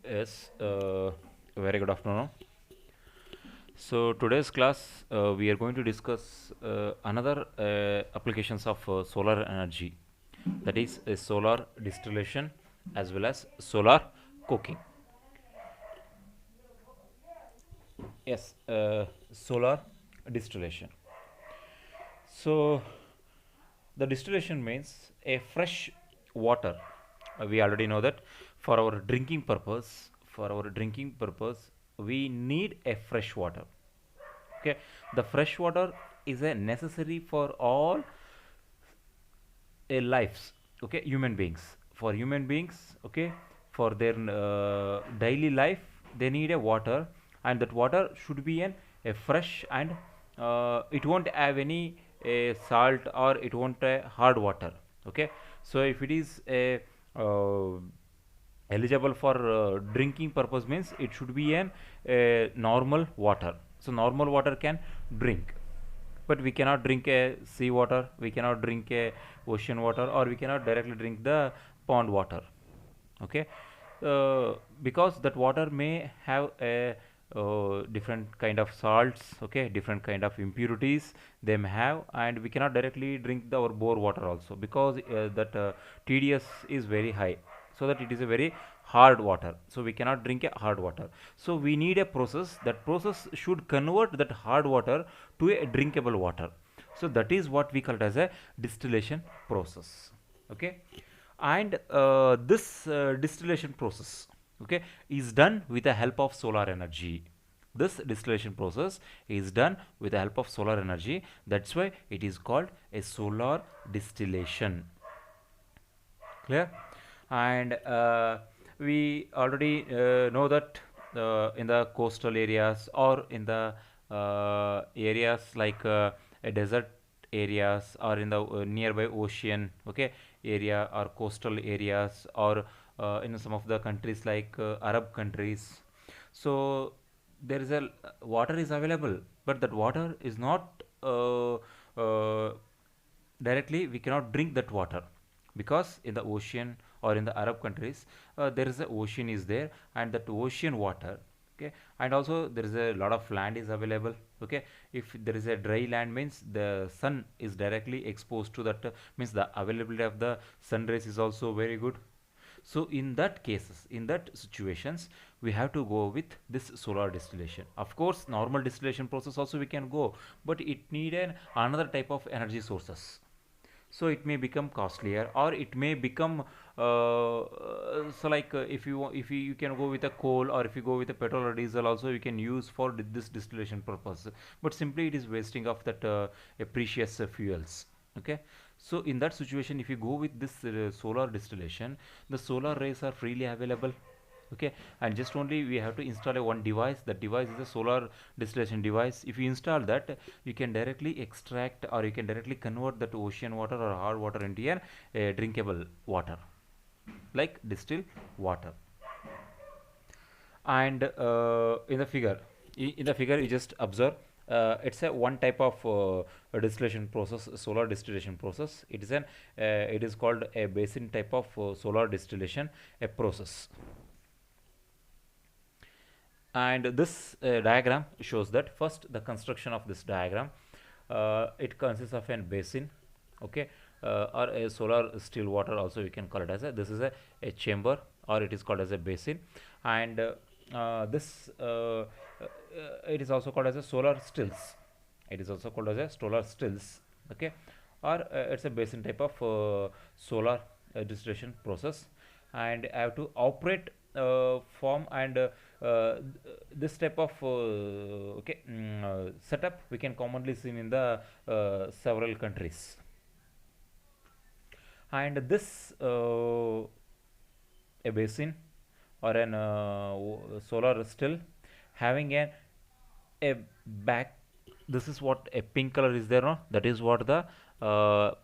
Yes, very good afternoon. So today's class, we are going to discuss another applications of solar energy, that is solar distillation as well as solar cooking. Yes, solar distillation. So the distillation means a fresh water. We already know that for our drinking purpose, we need a fresh water. Okay, the fresh water is a necessary for all a lives. Okay, human beings. For human beings, okay, for their daily life, they need a water, and that water should be a fresh and it won't have any salt or it won't hard water. Okay, so if it is uh, eligible for drinking purpose means it should be an normal water, so normal water can drink, but we cannot drink a sea water, we cannot drink a ocean water, or we cannot directly drink the pond water. Okay, because that water may have a different kind of salts, okay, different kind of impurities they may have, and we cannot directly drink our bore water also, because that tds is very high, so that it is a very hard water, so we cannot drink a hard water. So we need a process, that process should convert that hard water to a drinkable water. So that is what we call it as a distillation process. Okay, and this distillation process, okay, is done with the help of solar energy. This distillation process is done with the help of solar energy, that's why it is called a solar distillation. Clear? And we already know that in the coastal areas, or in the areas like desert areas, or in the nearby ocean, okay, area, or coastal areas, or in some of the countries like Arab countries, so there is a water is available, but that water is not directly we cannot drink that water, because in the ocean or in the Arab countries, there is a ocean is there, and that ocean water, okay, and also there is a lot of land is available. Okay, if there is a dry land means the sun is directly exposed to that, means the availability of the sun rays is also very good. So in that cases, in that situations, we have to go with this solar distillation. Of course, normal distillation process also we can go, but it need another type of energy sources, so it may become costlier, or it may become so like if you can go with a coal, or if you go with a petrol or diesel also, you can use for this distillation purpose, but simply it is wasting of that precious fuels. Okay, so in that situation, if you go with this solar distillation, the solar rays are freely available. Okay, and just only we have to install a one device, that device is a solar distillation device. If you install that, you can directly extract, or you can directly convert that ocean water or hard water into a drinkable water, like distilled water. And in the figure, in the figure you just observe, it's a one type of a distillation process, solar distillation process. It is an it is called a basin type of solar distillation a process. And this diagram shows that first the construction of this diagram, it consists of an basin, okay, or a solar still water also we can call it as a, this is a chamber, or it is called as a basin. And this it is also called as a solar stills, it is also called as a solar stills. Okay, or it's a basin type of solar distillation process. And I have to operate form, and this type of okay, setup we can commonly seen in the several countries. And this a basin, or an solar still, having a back, this is what a pink color is there, no, that is what the a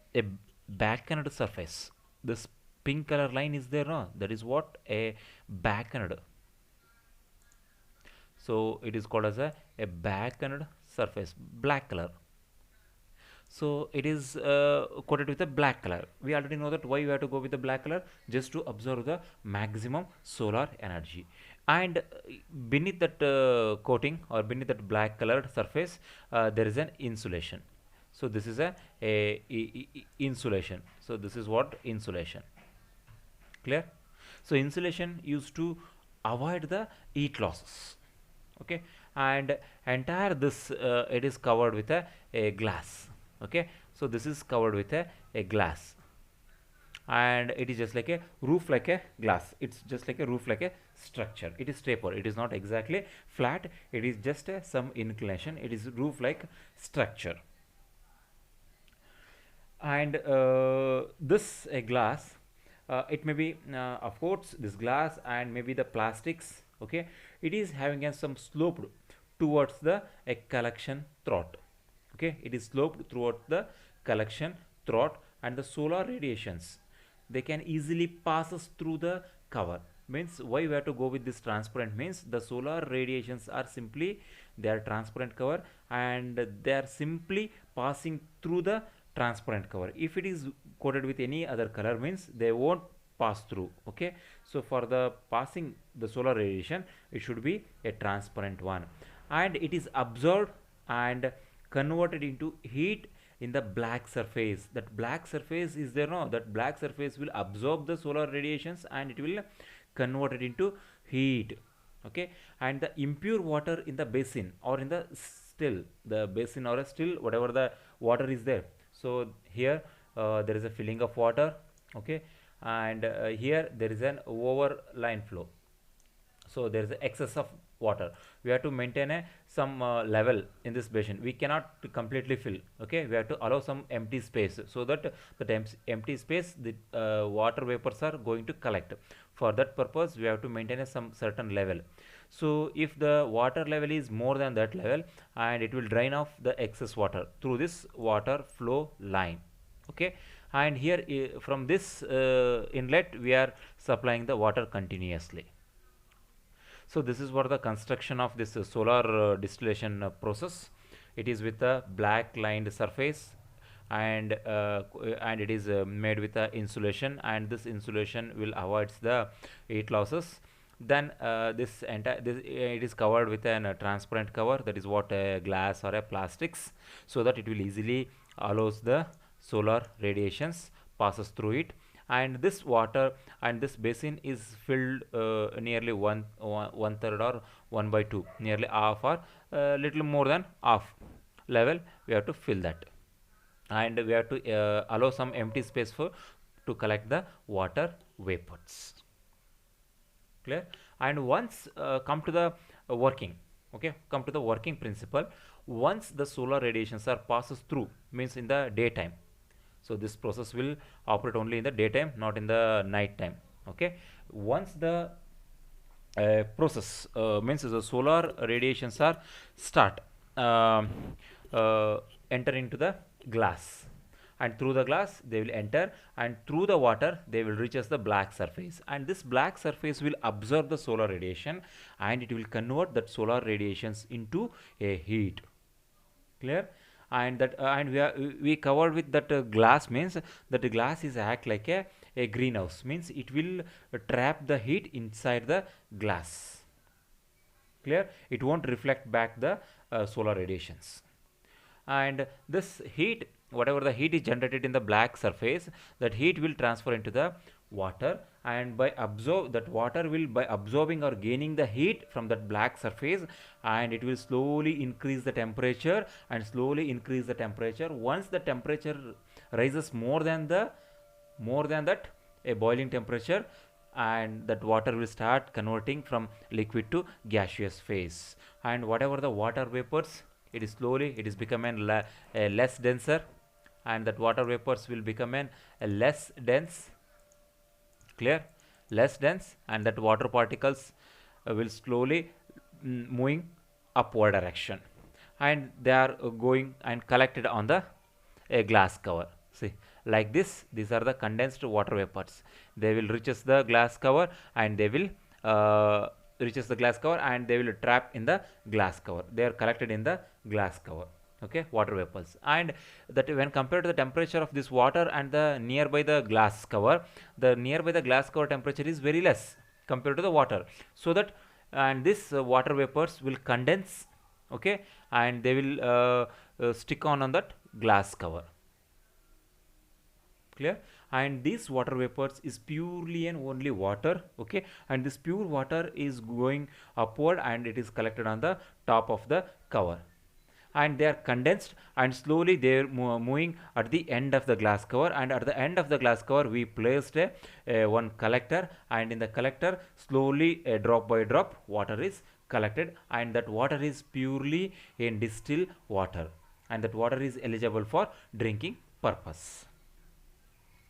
backended surface, this pink color line is there, no, that is what a backended, so it is called as a backended surface, black color. So it is coated with a black color. We already know that why you have to go with the black color, just to absorb the maximum solar energy. And beneath that coating, or beneath that black colored surface, there is an insulation. So this is a insulation. So this is what insulation. Clear? So insulation used to avoid the heat losses. Okay, and entire this it is covered with a glass. Okay, so this is covered with a glass, and it is just like a roof, like a glass. It's just like a roof, like a structure. It is taper, it is not exactly flat, it is just some inclination. It is roof like structure. And this a glass, it may be of course this glass and maybe the plastics. Okay, it is having some sloped towards the a collection throat. Okay, it is sloped towards the collection throat, and the solar radiations, they can easily passes through the cover. Means why we have to go with this transparent, means the solar radiations are simply, they are transparent cover, and they are simply passing through the transparent cover. If it is coated with any other color, means they won't pass through. Okay, so for the passing the solar radiation, it should be a transparent one, and it is absorbed and converted into heat in the black surface. That black surface is there, no, that black surface will absorb the solar radiations and it will convert it into heat. Okay, and the impure water in the basin or in the still, the basin or a still, whatever the water is there. So here there is a filling of water. Okay, and here there is an overline flow. So there is excess of water. We have to maintain some level in this basin. We cannot completely fill. Okay, we have to allow some empty space, so that the empty space, the water vapors are going to collect. For that purpose, we have to maintain some certain level. So if the water level is more than that level, and it will drain off the excess water through this water flow line. Okay, and here from this inlet, we are supplying the water continuously. So this is what the construction of this solar distillation process. It is with a black lined surface, and it is made with insulation, and this insulation will avoid the heat losses. Then this entire this it is covered with a transparent cover, that is what a glass or a plastics, so that it will easily allows the solar radiations passes through it. And this water and this basin is filled nearly one third or 1/2, nearly half or little more than half level. We have to fill that, and we have to allow some empty space for to collect the water vapors. Clear? And once come to the working. Okay, come to the working principle. Once the solar radiations are passes through, means in the daytime, so this process will operate only in the daytime, not in the night time. Okay, once the process means the solar radiations are start um, enter into the glass, and through the glass they will enter, and through the water they will reach as the black surface, and this black surface will absorb the solar radiation, and it will convert that solar radiations into a heat. Clear? And that and we covered with that glass, means that the glass is act like a greenhouse, means it will trap the heat inside the glass. Clear? It won't reflect back the solar radiations. And this heat, whatever the heat is generated in the black surface, that heat will transfer into the water, and by absorb that water will, by absorbing or gaining the heat from that black surface, and it will slowly increase the temperature, and slowly increase the temperature. Once the temperature rises more than that a boiling temperature, and that water will start converting from liquid to gaseous phase, and whatever the water vapors, it is slowly, it is becoming a less denser, and that water vapors will become a less dense. Clear? Less dense, and that water particles will slowly moving upward direction, and they are going and collected on the a glass cover. See, like this, these are the condensed water vapors. They will reaches the glass cover, and they will reaches the glass cover, and they will trap in the glass cover. They are collected in the glass cover. okay, water vapors. And that when compared to the temperature of this water and the nearby the glass cover, the nearby the glass cover temperature is very less compared to the water, so that and this water vapors will condense, okay, and they will stick on that glass cover. Clear? And these water vapors is purely and only water, okay, and this pure water is going upward and it is collected on the top of the cover, and they are condensed and slowly they are moving at the end of the glass cover, and at the end of the glass cover we placed a one collector, and in the collector slowly drop by drop water is collected, and that water is purely in distilled water, and that water is eligible for drinking purpose.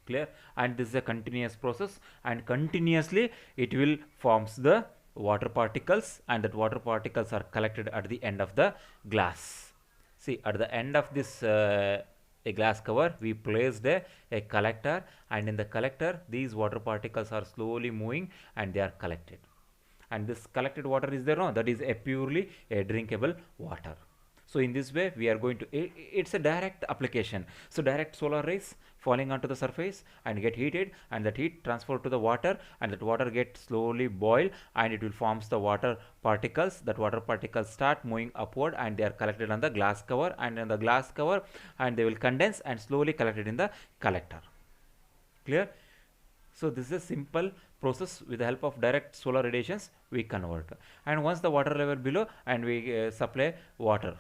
Clear? And this is a continuous process, and continuously it will forms the water particles, and that water particles are collected at the end of the glass. See, at the end of this a glass cover we placed a collector, and in the collector these water particles are slowly moving and they are collected, and this collected water is there, no, that is a purely a drinkable water. So in this way we are going to it's a direct application. So direct solar rays falling onto the surface and get heated, and that heat transferred to the water, and that water gets slowly boiled and it will forms the water particles. That water particles start moving upward and they are collected on the glass cover, and on the glass cover and they will condense and slowly collected in the collector. Clear? So this is a simple process. With the help of direct solar radiations we convert, and once the water level below and we supply water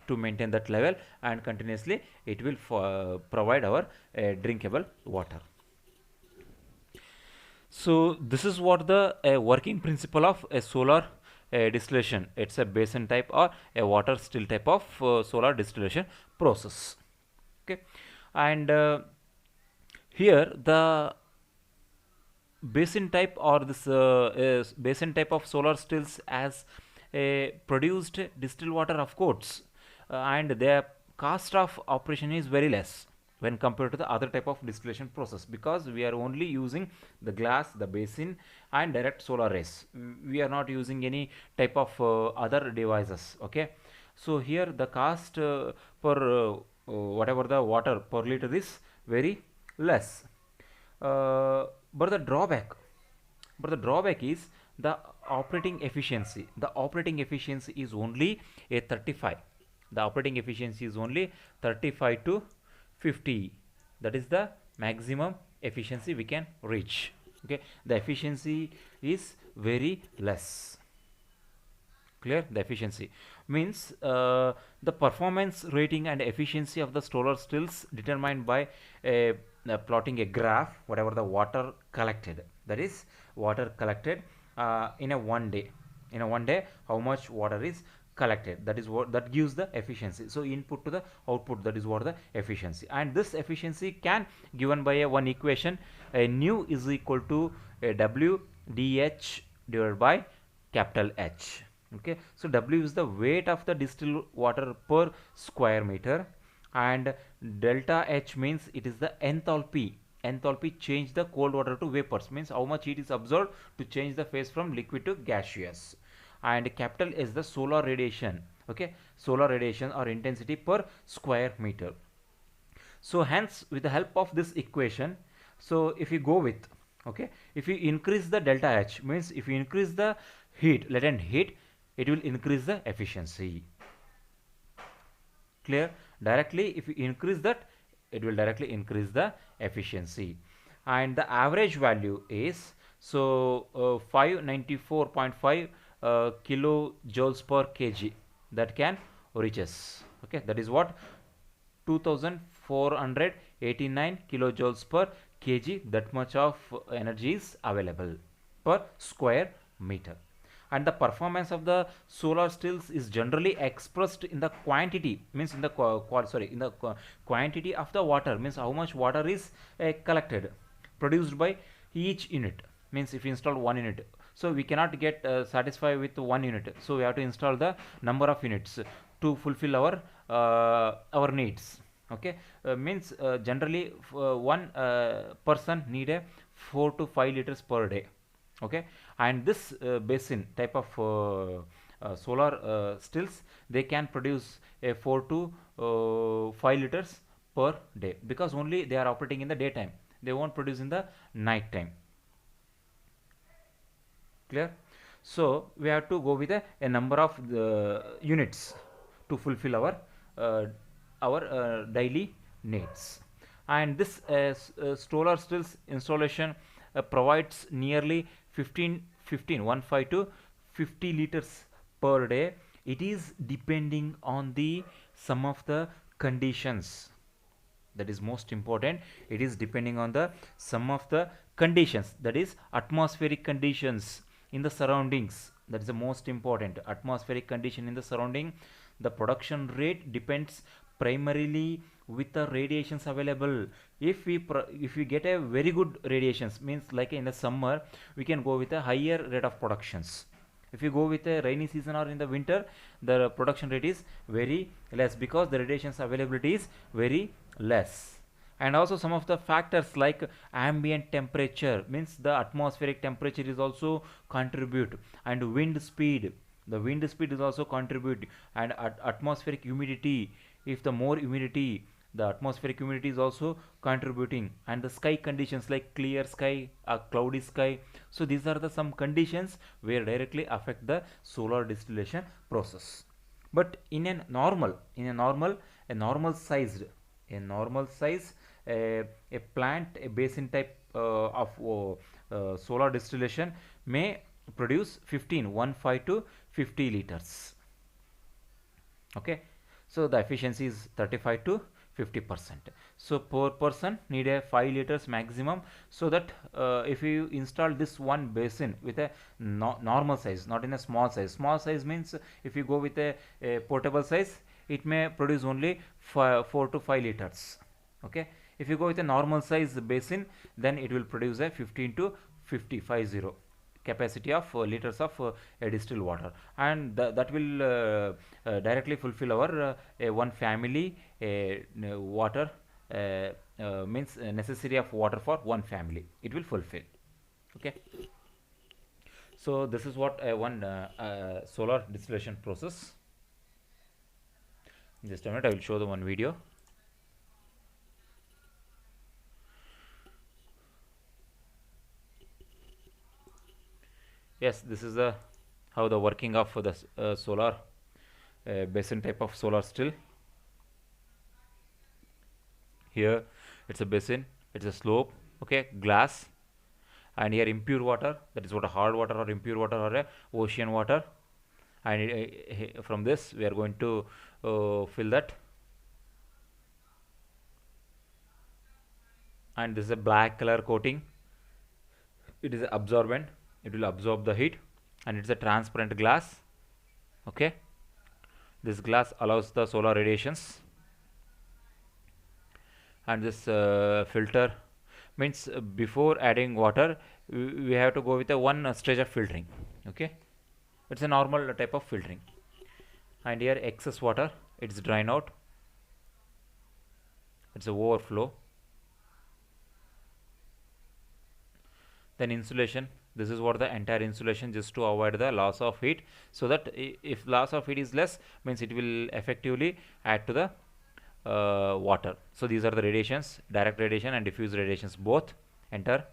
to maintain that level, and continuously it will provide our drinkable water. So this is what the working principle of a solar distillation. It's a basin type or a water still type of solar distillation process. Okay, and here the basin type or this basin type of solar stills as produced distilled water, of course, and their cost of operation is very less when compared to the other type of distillation process, because we are only using the glass, the basin, and direct solar rays. We are not using any type of other devices. Okay, so here the cost per whatever the water per liter is very less. But the drawback is the operating efficiency. The operating efficiency is only a 35. The operating efficiency is only 35 to 50. That is the maximum efficiency we can reach. Okay, the efficiency is very less. Clear? The efficiency means the performance rating and efficiency of the solar stills determined by plotting a graph whatever the water collected, that is water collected in a one day, how much water is collected, that is what that gives the efficiency. So input to the output, that is what the efficiency, and this efficiency can given by a one equation, a nu is equal to a w dh divided by capital H. Okay, so W is the weight of the distilled water per square meter, and delta H means it is the enthalpy. Enthalpy change the cold water to vapors, means how much heat is absorbed to change the phase from liquid to gaseous, and capital is the solar radiation. Okay, solar radiation or intensity per square meter. So hence with the help of this equation, so if you go with, okay, if you increase the delta H, means if you increase the heat, latent heat, it will increase the efficiency. Clear? Directly if you increase that, it will directly increase the efficiency, and the average value is so 594.5 kilojoules per kg that can reaches. Okay, that is what 2489 kilojoules per kg, that much of energy is available per square meter. And the performance of the solar stills is generally expressed in the quantity, means in the quantity of the water, means how much water is collected, produced by each unit. Means if you install one unit, so we cannot get satisfied with one unit, so we have to install the number of units to fulfill our needs. Okay, means generally one person need a 4 to 5 liters per day. Okay, and this basin type of solar stills, they can produce a 4 to 5 liters per day, because only they are operating in the daytime, they won't produce in the night time. Clear? So we have to go with a number of units to fulfill uh, our daily needs. And this solar stills installation provides nearly 15 to 50 liters per day. It is depending on the some of the conditions, that is most important. It is depending on the some of the conditions, that is atmospheric conditions in the surroundings. That is the most important, atmospheric condition in the surrounding. The production rate depends primarily with the radiations available. If we get a very good radiations, means like in the summer, we can go with a higher rate of productions. If you go with a rainy season or in the winter, the production rate is very less, because the radiations availability is very less. And also some of the factors like ambient temperature, means the atmospheric temperature is also contribute, and wind speed, the wind speed is also contribute, and atmospheric humidity, if the more humidity, the atmospheric humidity is also contributing, and the sky conditions like clear sky, a cloudy sky. So these are the some conditions where directly affect the solar distillation process. But a normal sized, a normal size, a plant, a basin type of solar distillation may produce 15 to 50 liters. Okay, so the efficiency is 35 to 50%. So per person need a 5 liters maximum. So that if you install this one basin with a normal size, not in a small size means if you go with a portable size, it may produce only 4 to 5 liters. Okay, if you go with a normal size basin, then it will produce a 15 to 50 capacity of liters of distilled water, and that will directly fulfill our one family water, means necessary of water for one family, it will fulfill. Okay, so this is what one solar distillation process. Just a minute, I will show the one video. Yes, this is the how the working of the solar basin type of solar still. Here it's a basin, it's a slope, okay, glass, and here impure water, that is what a hard water or impure water or a ocean water, and from this we are going to fill that, and this is a black color coating, it is absorbent, it will absorb the heat, and it's a transparent glass. Okay, this glass allows the solar radiations, and this filter means before adding water we have to go with a one stage of filtering. Okay, it's a normal type of filtering, and here excess water, it's drain out, it's a overflow. Then insulation, this is what the entire insulation, just to avoid the loss of heat, so that if loss of heat is less, means it will effectively add to the water. So these are the radiations, direct radiation and diffuse radiations, both enter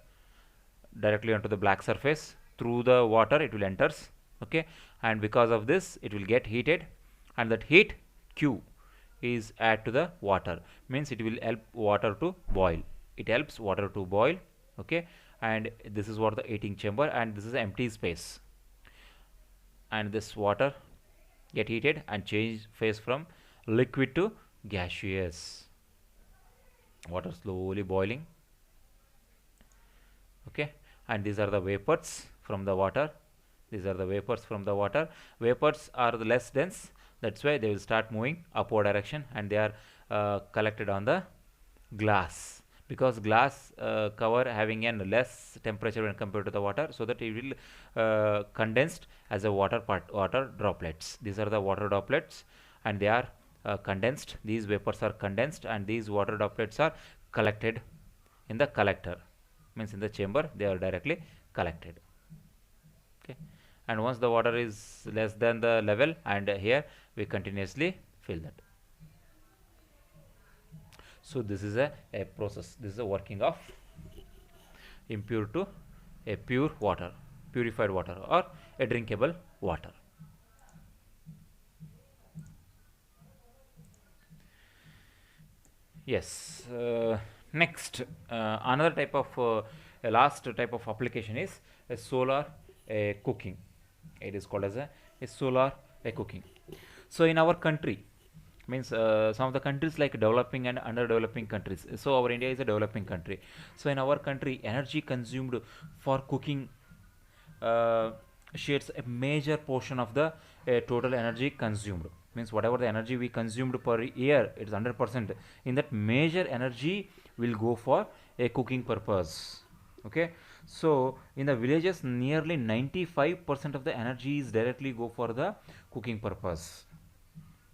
directly onto the black surface. Through the water it will enters. Okay, and because of this it will get heated, and that heat Q is add to the water, means it will help water to boil, it helps water to boil. Okay, and this is what the heating chamber, and this is empty space, and this water get heated and change phase from liquid to gaseous, water slowly boiling. Okay, and these are the vapors from the water, these are the vapors from the water. Vapors are the less dense, that's why they will start moving upward direction, and they are collected on the glass, because glass cover having a less temperature when compared to the water, so that it will condensed as a water droplets. These are the water droplets, and they are condensed, these vapors are condensed, and these water droplets are collected in the collector, means in the chamber they are directly collected. Okay, and once the water is less than the level, and here we continuously fill that. So this is a process. This is a working of impure to a pure water, purified water, or a drinkable water. Yes. Next, another type of a last type of application is a solar cooking. It is called as a solar cooking. So in our country, means some of the countries like developing and underdeveloping countries. So our India is a developing country. So in our country, energy consumed for cooking uh, shares a major portion of the total energy consumed. Means whatever the energy we consumed per year, it's 100%. In that, major energy will go for a cooking purpose. Okay, so in the villages, nearly 95% of the energy is directly go for the cooking purpose.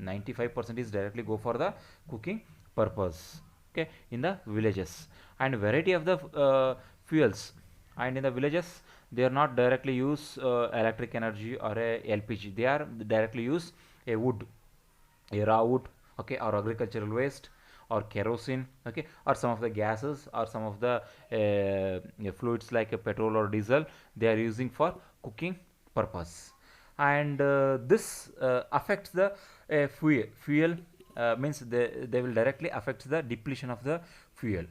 95% is directly go for the cooking purpose. Okay, in the villages, and variety of the fuels, and in the villages they are not directly use electric energy or a LPG. They are directly use a wood, a raw wood, okay, or agricultural waste, or kerosene, okay, or some of the gases, or some of the fluids like petrol or diesel, they are using for cooking purpose. And this affects the fuel, means they will directly affect the depletion of the fuel.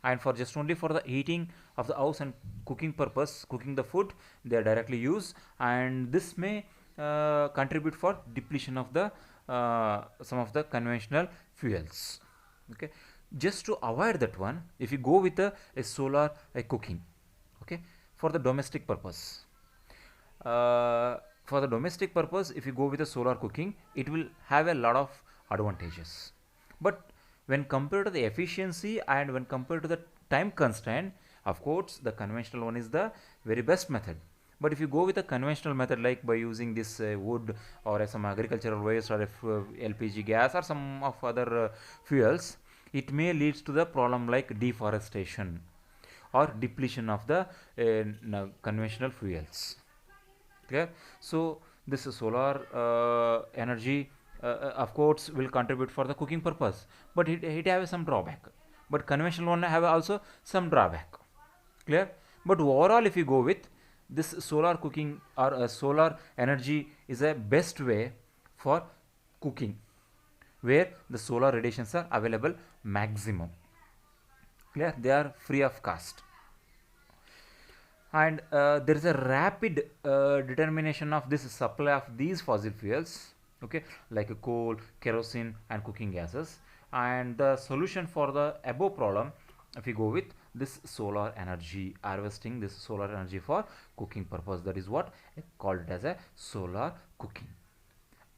And for just only for the heating of the house and cooking purpose, cooking the food, they are directly used, and this may contribute for depletion of the some of the conventional fuels. Okay, just to avoid that one, if you go with a solar cooking, okay, for the domestic purpose, for the domestic purpose, if you go with a solar cooking, it will have a lot of advantages. But when compared to the efficiency and when compared to the time constraint, of course the conventional one is the very best method. But if you go with a conventional method, like by using this wood, or some agricultural waste, or LPG gas, or some of other fuels, it may leads to the problem like deforestation or depletion of the conventional fuels. Clear? So this solar energy, of course, will contribute for the cooking purpose, but it have some drawback. But conventional one have also some drawback. Clear? But overall, if you go with this solar cooking, or solar energy, is a best way for cooking, where the solar radiations are available maximum. Clear? They are free of cost, and there is a rapid determination of this supply of these fossil fuels, okay, like coal, kerosene, and cooking gases. And the solution for the above problem, if we go with this solar energy, harvesting this solar energy for cooking purpose, that is what called as a solar cooking.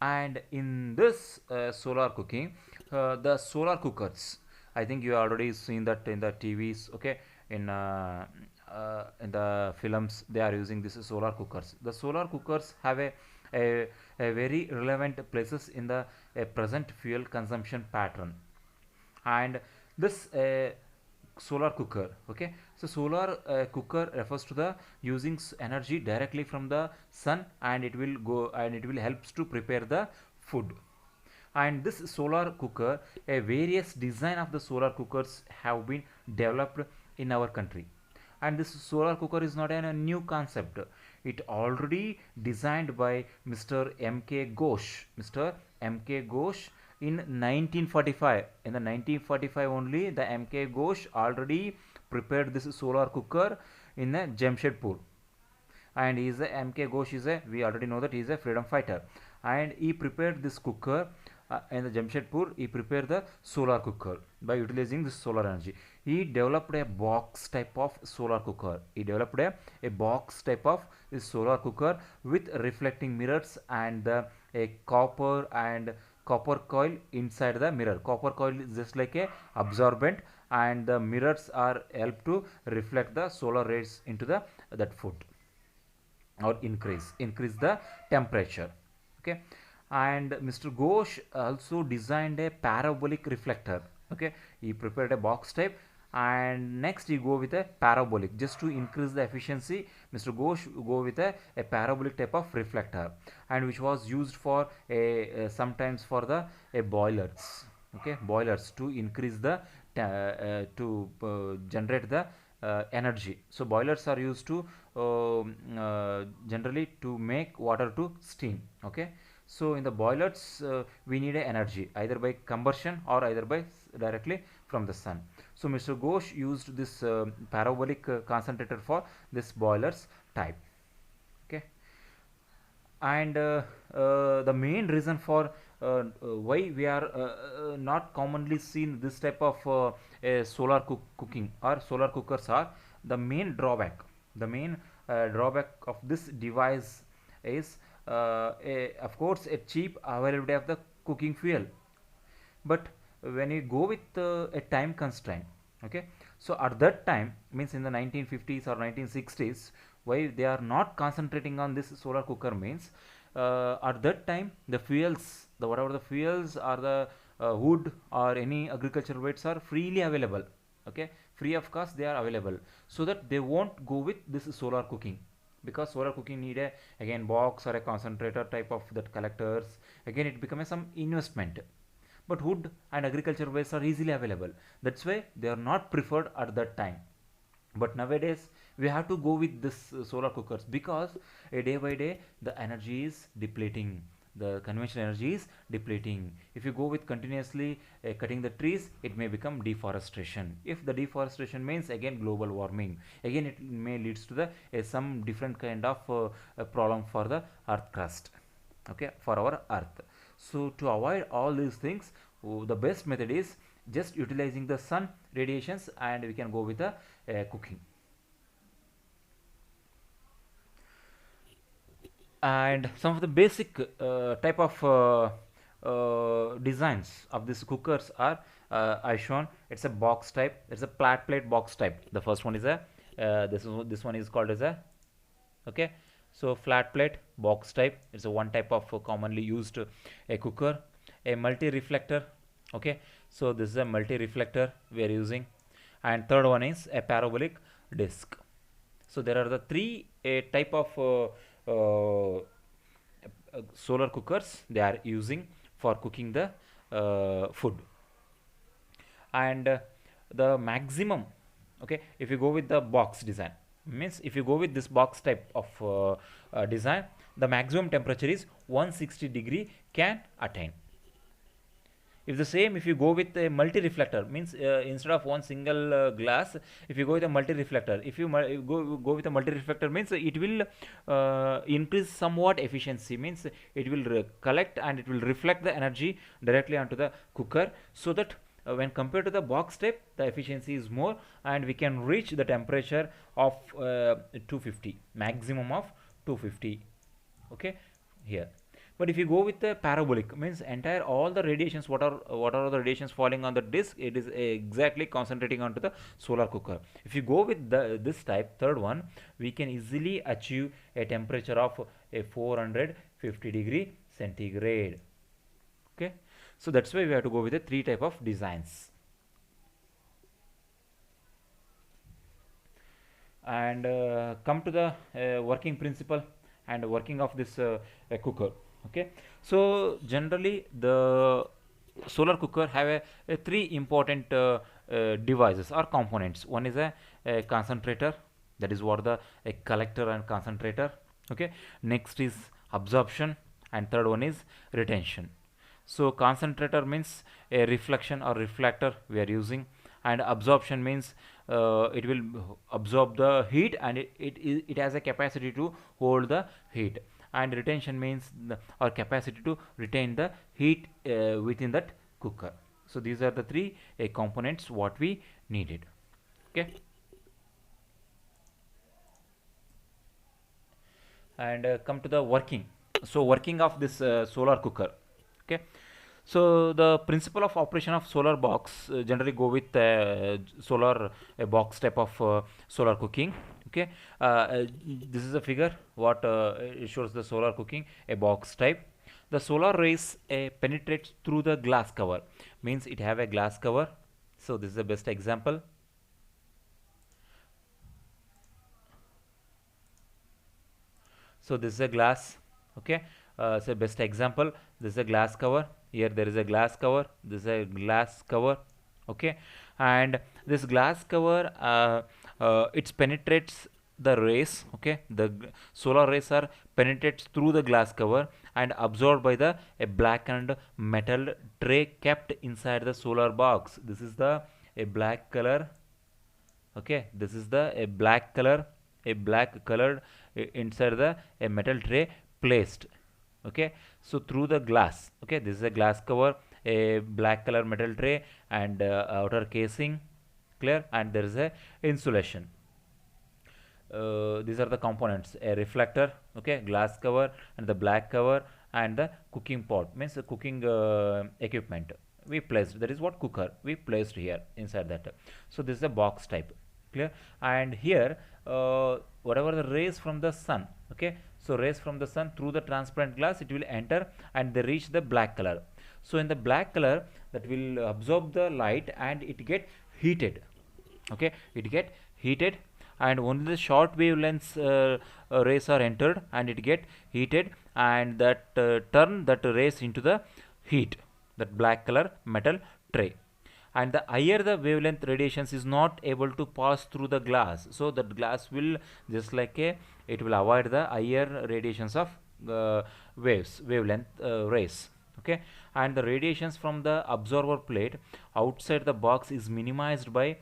And in this solar cooking, the solar cookers, I think you already seen that in the TVs, okay, in the films, they are using this solar cookers. The solar cookers have a very relevant places in the present fuel consumption pattern. And this solar cooker, okay, so solar cooker refers to the using energy directly from the sun, and it will go, and it will helps to prepare the food. And this solar cooker, a various design of the solar cookers have been developed in our country. And this solar cooker is not a new concept. It already designed by Mr. M.K. Ghosh. Mr. M.K. Ghosh in 1945. In the 1945 only, the M.K. Ghosh already prepared this solar cooker in Jamshedpur. And he is a M.K. Ghosh is a, we already know that he is a freedom fighter, and he prepared this cooker in the Jamshedpur. He prepared the solar cooker by utilizing this solar energy. He developed a box type of solar cooker. He developed a box type of this solar cooker with reflecting mirrors, and a copper coil inside the mirror. Copper coil is just like a absorbent, and the mirrors are help to reflect the solar rays into the that food, or increase the temperature. Okay, and Mr. Ghosh also designed a parabolic reflector. Okay, he prepared a box type, And next you go with a parabolic just to increase the efficiency. Mr. Ghosh go with a parabolic type of reflector, and which was used for sometimes for the boilers. Okay, boilers to increase the to generate the energy. So boilers are used to generally to make water to steam. Okay, so in the boilers we need a energy either by combustion or either by directly from the sun. So Mr. Ghosh used this parabolic concentrator for this boilers type. Okay, and the main reason for why we are not commonly seen this type of solar cooking or solar cookers are the main drawback. The main drawback of this device is of course a cheap availability of the cooking fuel. But when you go with a time constraint, okay, so at that time means in the 1950s or 1960s, why they are not concentrating on this solar cooker means at that time the fuels, the whatever the fuels or the wood or any agricultural waste are freely available. Okay, free of cost they are available, so that they won't go with this solar cooking, because solar cooking need a again box or a concentrator type of that collectors. Again it becomes some investment, but wood and agriculture waste are easily available. That's why they are not preferred at that time. But nowadays we have to go with this solar cookers, because day by day the energy is depleting, the conventional energy is depleting. If you go with continuously cutting the trees, it may become deforestation. If the deforestation means again global warming, again it may leads to the some different kind of problem for the earth crust, okay, for our earth. So to avoid all these things, the best method is just utilizing the sun radiations, and we can go with the cooking. And some of the basic type of designs of these cookers are I shown. It's a box type, it's a flat plate box type. The first one is a this one is called as a, okay, so flat plate box type. It's a one type of commonly used a cooker. A multi reflector, okay, so this is a multi reflector we are using. And third one is a parabolic disc. So there are the three type of solar cookers they are using for cooking the food. And the maximum, okay, if you go with the box design, means if you go with this box type of design, the maximum temperature is 160 degree can attain. If the same, if you go with a multi reflector, means instead of one single glass, if you go with a multi reflector, if you go with a multi reflector, means it will increase somewhat efficiency, means it will collect and it will reflect the energy directly onto the cooker, so that when compared to the box type the efficiency is more, and we can reach the temperature of 250, maximum of 250, okay, here. But if you go with the parabolic, means entire all the radiations, what are the radiations falling on the disk, it is exactly concentrating onto the solar cooker. If you go with this type, third one, we can easily achieve a temperature of a 450 degree centigrade. Okay, so that's why we have to go with the three type of designs. And come to the working principle and working of this cooker. Okay, so generally the solar cooker have a three important devices or components. One is a concentrator, that is what the a collector and concentrator. Okay, next is absorption, and third one is retention. So concentrator means a reflection or reflector we are using, and absorption means it will absorb the heat, and it has a capacity to hold the heat. And retention means our capacity to retain the heat within that cooker. So these are the three components what we needed. Okay, and come to the working. So working of this solar cooker. Okay, so the principle of operation of solar box generally go with solar box type of solar cooking. Okay, this is a figure what it shows the solar cooking, a box type. The solar rays penetrates through the glass cover, means it have a glass cover. So this is the best example. So this is a glass. Okay, so best example, this is a glass cover. Here there is a glass cover, this is a glass cover. Okay, and this glass cover, it penetrates the rays. Okay, the solar rays are penetrates through the glass cover and absorbed by the a blackened metal tray kept inside the solar box. This is the a black color. Okay, this is the a black colored inside the a metal tray placed. Okay, so through the glass. Okay, this is a glass cover, a black color metal tray, and outer casing, clear, and there is a insulation. These are the components: a reflector, okay, glass cover, and the black cover, and the cooking pot, means the cooking equipment we placed. That is what cooker we placed here inside that. So this is a box type, clear. And here, whatever the rays from the sun, okay, so rays from the sun through the transparent glass, it will enter and they reach the black color. So in the black color, that will absorb the light and it get heated. Okay, it get heated, and only the short wavelengths rays are entered and it get heated, and that turn that rays into the heat, that black color metal tray. And the higher the wavelength radiations is not able to pass through the glass, so that glass will just like a, it will avoid the higher radiations of wavelength rays. Okay, and the radiations from the absorber plate outside the box is minimized by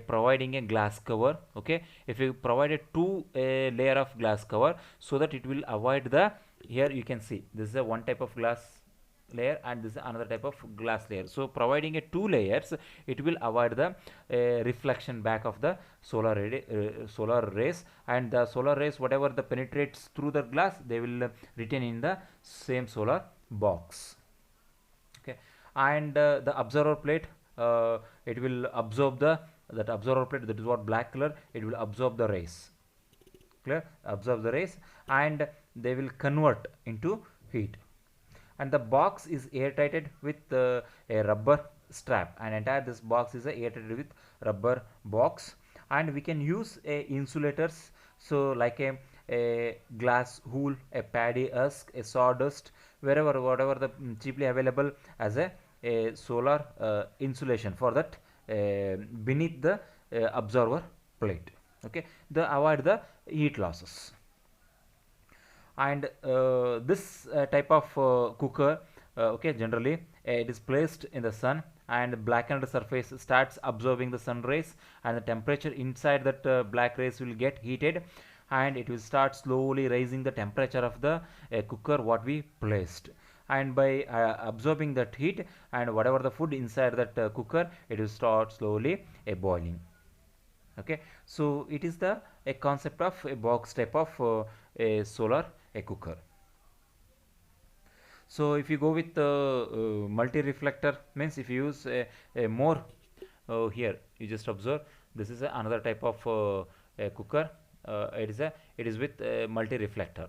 providing a glass cover. Okay, if you provide a two layer of glass cover, so that it will avoid the, here you can see this is a one type of glass layer and this is another type of glass layer. So providing a two layers, it will avoid the reflection back of the solar rays, and the solar rays whatever the penetrates through the glass, they will retain in the same solar box. Okay, and the observer plate, it will absorb the, that observer plate, that is what black color, it will absorb the rays, clear, absorb the rays, and they will convert into heat. And the box is airtighted with a rubber strap, and entire this box is airtighted with rubber box. And we can use a insulators, so like a glass wool, a paddy husk, a sawdust, wherever whatever the cheaply available as a solar insulation for that beneath the observer plate. Okay, the avoid the heat losses. And this type of cooker, okay, generally it is placed in the sun, and blackened surface starts absorbing the sun rays, and the temperature inside that black rays will get heated, and it will start slowly raising the temperature of the cooker what we placed. And by absorbing that heat and whatever the food inside that cooker, it will start slowly boiling. Okay, so it is the a concept of a box type of a solar a cooker. So if you go with multi reflector, means if you use a more, here you just observe, this is another type of a cooker. It is with multi reflector.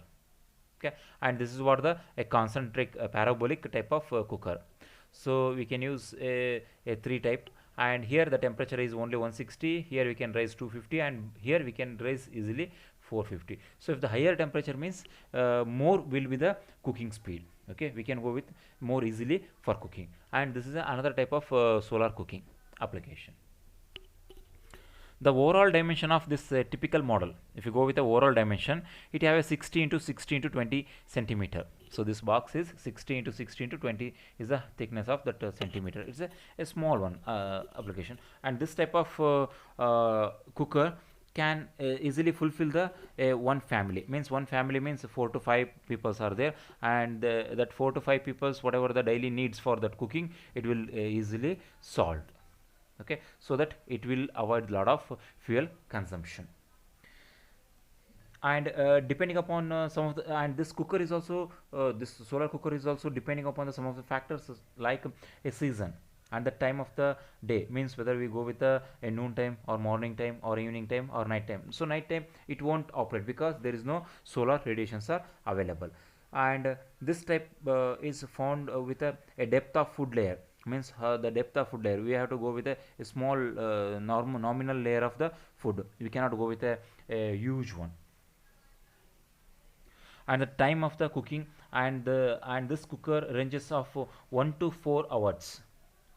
Okay, and this is what the a concentric parabolic type of cooker. So we can use a three type, and here the temperature is only 160, here we can raise 250, and here we can raise easily 450. So if the higher temperature means more will be the cooking speed. Okay, we can go with more easily for cooking, and this is another type of solar cooking application. The overall dimension of this typical model, if you go with the overall dimension, it have a 60 into 60 into 20 centimeter. So this box is 60 into 60 into 20 is the thickness of that centimeter. It's a small one application, and this type of cooker can easily fulfill the one family, means one family means 4 to 5 peoples are there, and that 4 to 5 peoples whatever the daily needs for that cooking, it will easily solved. Okay, so that it will avoid a lot of fuel consumption. And depending upon some of the, and this cooker is also this solar cooker is also depending upon the some of the factors like a season and the time of the day, means whether we go with a noon time or morning time or evening time or night time. So night time it won't operate because there is no solar radiations are available. And this type is found with a depth of food layer, means the depth of food layer we have to go with a small nominal layer of the food, we cannot go with a huge one. and the time of the cooking, and this cooker ranges of 1 to 4 hours.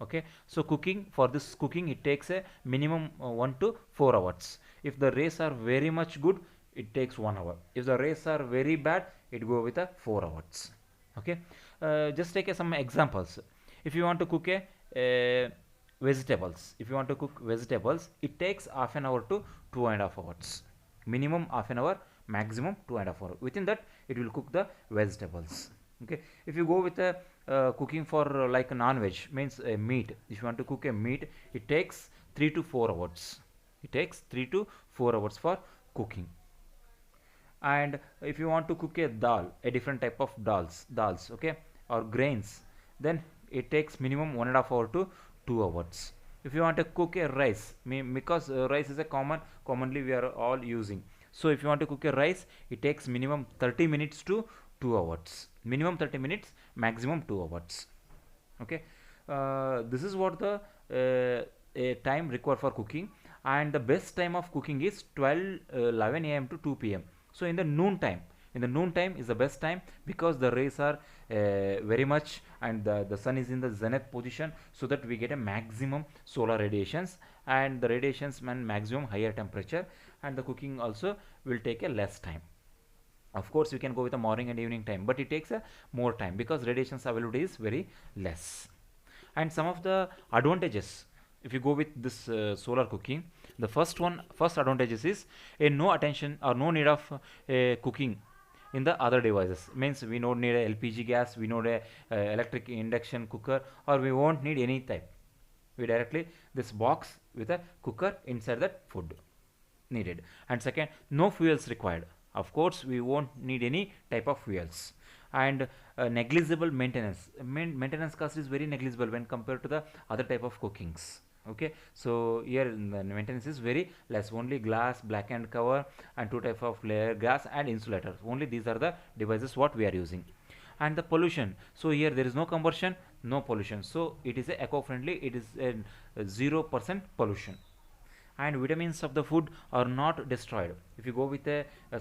Okay, so cooking, for this cooking it takes a minimum 1 to 4 hours. If the rays are very much good, it takes 1 hour. If the rays are very bad, it go with a 4 hours. Okay, just take some examples. If you want to cook a vegetables, if you want to cook vegetables, it takes half an hour to 2.5 hours. Minimum half an hour, maximum 2.5 hours. Within that, it will cook the vegetables. Okay, if you go with a cooking for like a non-veg, means a meat. If you want to cook a meat, it takes 3 to 4 hours. It takes 3 to 4 hours for cooking. And if you want to cook a dal, a different type of dals, okay, or grains, then it takes minimum 1.5 hour to 2 hours. If you want to cook a rice, because rice is a commonly we are all using, so if you want to cook a rice, it takes minimum 30 minutes to 2 hours. Minimum 30 minutes, maximum 2 hours. Okay, this is what the time required for cooking. And the best time of cooking is 11 a.m. to 2 p.m. So in the noon time, is the best time, because the rays are very much, and the sun is in the zenith position, so that we get a maximum solar radiations, and the radiations man maximum higher temperature, and the cooking also will take a less time. Of course you can go with the morning and evening time, but it takes a more time, because radiations availability is very less. And some of the advantages, if you go with this solar cooking, the first advantages is a no attention or no need of cooking in the other devices. Means we don't need a LPG gas, we don't a electric induction cooker, or we won't need any type. We directly this box with a cooker inside that food needed. And second, no fuels required. Of course we won't need any type of fuels. And negligible maintenance. Maintenance cost is very negligible when compared to the other type of cookings. Okay, so here the maintenance is very less. Only glass, blackened cover, and two type of layer gas and insulator. Only these are the devices what we are using. And the pollution, so here there is no combustion, no pollution, so it is a eco-friendly, it is a 0% pollution. And vitamins of the food are not destroyed. If you go with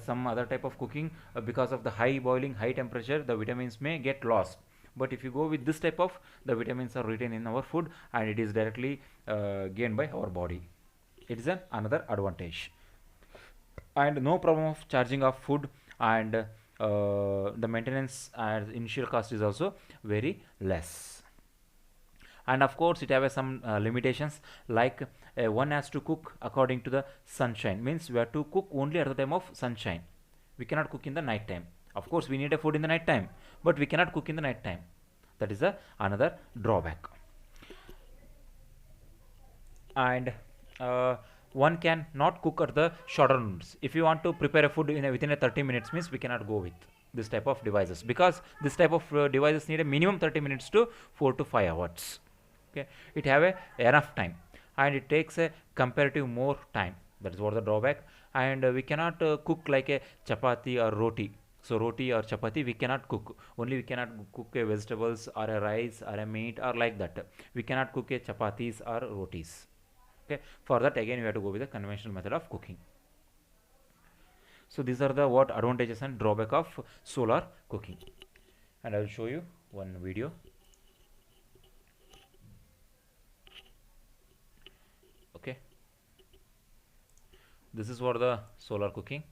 some other type of cooking, because of the high boiling, high temperature, the vitamins may get lost. But if you go with this type of, the vitamins are retained in our food, and it is directly gained by our body. It is another advantage. And no problem of charging of food, and the maintenance and initial cost is also very less. And of course it have some limitations, like one has to cook according to the sunshine, means we have to cook only at the time of sunshine. We cannot cook in the night time. Of course we need a food in the night time, but we cannot cook in the night time. That is another drawback. And one can not cook at the shorter notes. If you want to prepare a food within a 30 minutes, means we cannot go with this type of devices, because this type of devices need a minimum 30 minutes to 4 to 5 hours. Okay, it have a enough time, and it takes a comparative more time. That is what the drawback. And we cannot cook like a chapati or roti. So roti or chapati we cannot cook. Only we cannot cook a vegetables or a rice or a meat or like that. We cannot cook a chapatis or rotis. Okay, for that again we have to go with the conventional method of cooking. So these are the what advantages and drawback of solar cooking. And I will show you one video. Okay, this is for the solar cooking.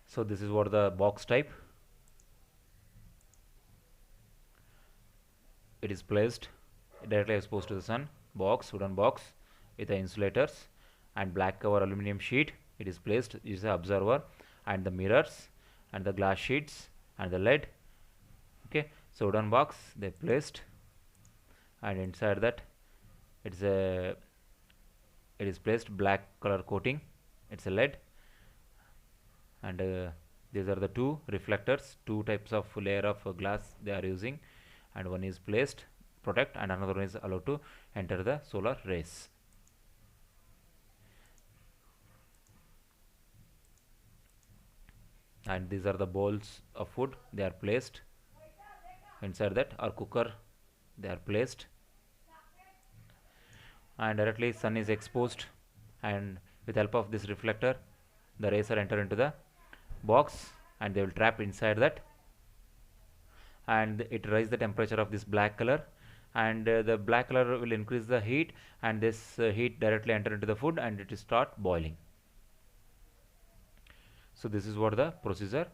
So this is what the box type. It is placed directly exposed to the sun. Box, wooden box with the insulators and black cover aluminum sheet. It is placed, is the observer and the mirrors and the glass sheets and the lead. Okay, so wooden box they placed, and inside that it is placed black color coating. It's a lead, and these are the two reflectors, two types of layer of glass they are using, and one is placed protect and another one is allowed to enter the solar rays. And these are the bowls of food, they are placed inside that, or cooker they are placed, and directly sun is exposed, and with help of this reflector the rays are enter into the box and they will trap inside that, and it raises the temperature of this black color, and the black color will increase the heat, and this heat directly enter into the food and it will start boiling. So this is what the procedure,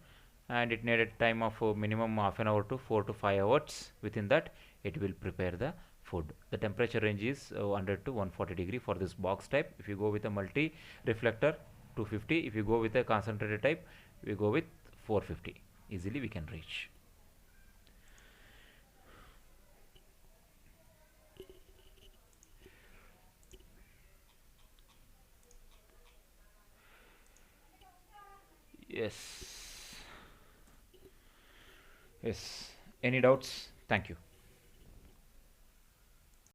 and it needed time of minimum half an hour to 4 to 5 hours. Within that it will prepare the food. The temperature range is 100 to 140 degree for this box type. If you go with a multi reflector 250, if you go with a concentrated type we go with 450, easily we can reach. Yes, yes, any doubts? Thank you.